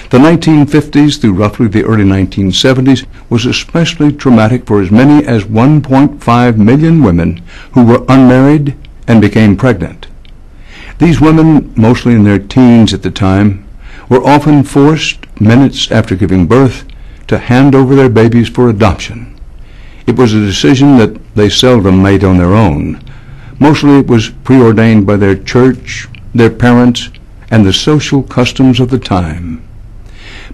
The 1950s through roughly the early 1970s was especially traumatic for as many as 1.5 million women who were unmarried and became pregnant. These women, mostly in their teens at the time, were often forced, minutes after giving birth, to hand over their babies for adoption. It was a decision that they seldom made on their own. Mostly it was preordained by their church, their parents, and the social customs of the time.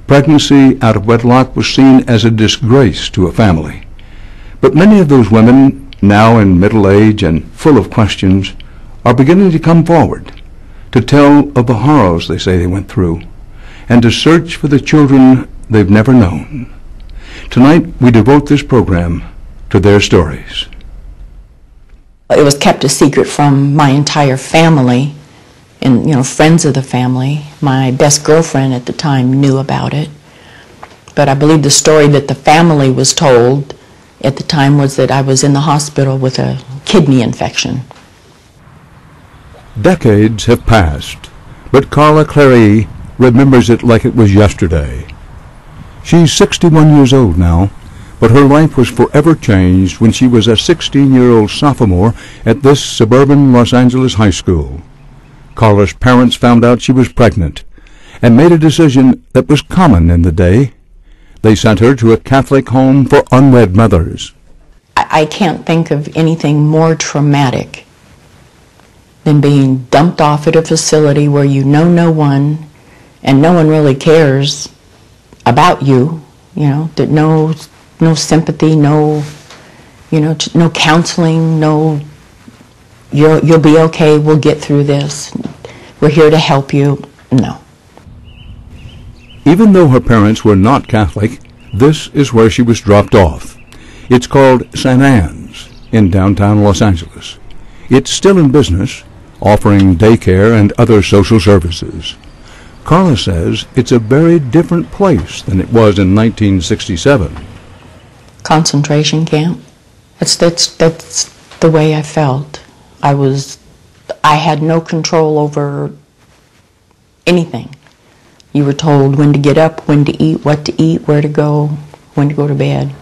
Pregnancy out of wedlock was seen as a disgrace to a family. But many of those women, now in middle age and full of questions, are beginning to come forward to tell of the horrors they say they went through and to search for the children they've never known. Tonight we devote this program to their stories. It was kept a secret from my entire family and, friends of the family. My best girlfriend at the time knew about it. But I believe the story that the family was told at the time was that I was in the hospital with a kidney infection. Decades have passed, but Carla Clary remembers it like it was yesterday. She's 61 years old now, but her life was forever changed when she was a 16-year-old sophomore at this suburban Los Angeles high school. Carla's parents found out she was pregnant and made a decision that was common in the day. They sent her to a Catholic home for unwed mothers. I can't think of anything more traumatic than being dumped off at a facility where you know no one and no one really cares about you, that no sympathy, no counseling, no, you'll be okay, we'll get through this, we're here to help you. No. Even though her parents were not Catholic, this is where she was dropped off. It's called St. Anne's in downtown Los Angeles. It's still in business, offering daycare and other social services. Carla says it's a very different place than it was in 1967. Concentration camp. That's the way I felt. I had no control over anything. You were told when to get up, when to eat, what to eat, where to go, when to go to bed.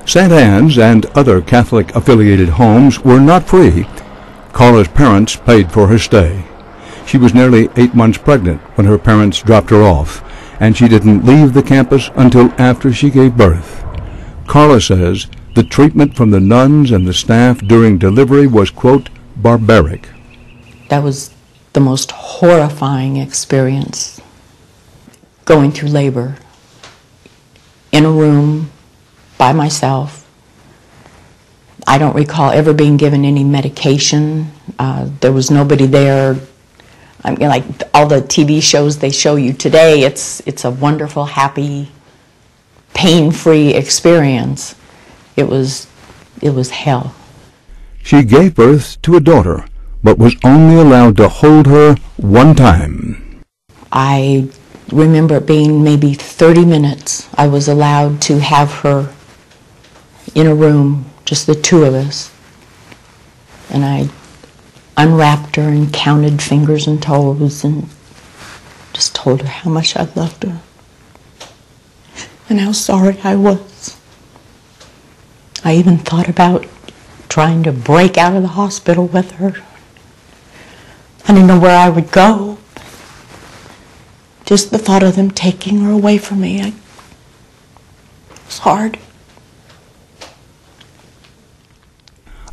St. Anne's and other Catholic-affiliated homes were not free. Carla's parents paid for her stay. She was nearly 8 months pregnant when her parents dropped her off, and she didn't leave the campus until after she gave birth. Carla says the treatment from the nuns and the staff during delivery was, quote, barbaric. That was the most horrifying experience, going through labor in a room by myself. I don't recall ever being given any medication. There was nobody there. I mean, like all the TV shows they show you today, it's a wonderful, happy, pain-free experience. It was hell. She gave birth to a daughter, but was only allowed to hold her one time. I remember it being maybe 30 minutes. I was allowed to have her in a room, just the two of us. And I unwrapped her and counted fingers and toes and just told her how much I loved her and how sorry I was. I even thought about trying to break out of the hospital with her. I didn't know where I would go. Just the thought of them taking her away from me, it was hard.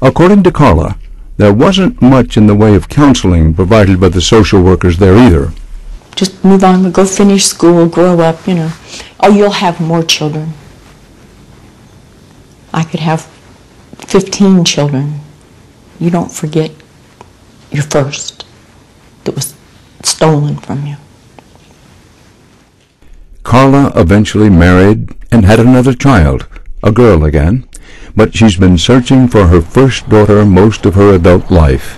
According to Carla, there wasn't much in the way of counseling provided by the social workers there either. Just move on, go finish school, grow up, Oh, you'll have more children. I could have 15 children. You don't forget your first that was stolen from you. Carla eventually married and had another child, a girl again, but she's been searching for her first daughter most of her adult life,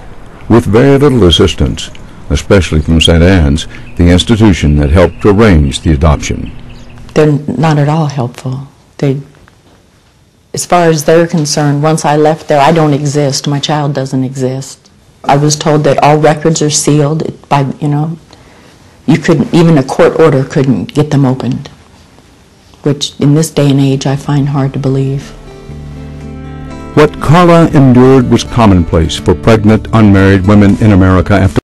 with very little assistance, especially from St. Anne's, the institution that helped arrange the adoption. They're not at all helpful. As far as they're concerned, once I left there, I don't exist. My child doesn't exist. I was told that all records are sealed by, You couldn't, even a court order couldn't get them opened, which in this day and age I find hard to believe. What Carla endured was commonplace for pregnant, unmarried women in America after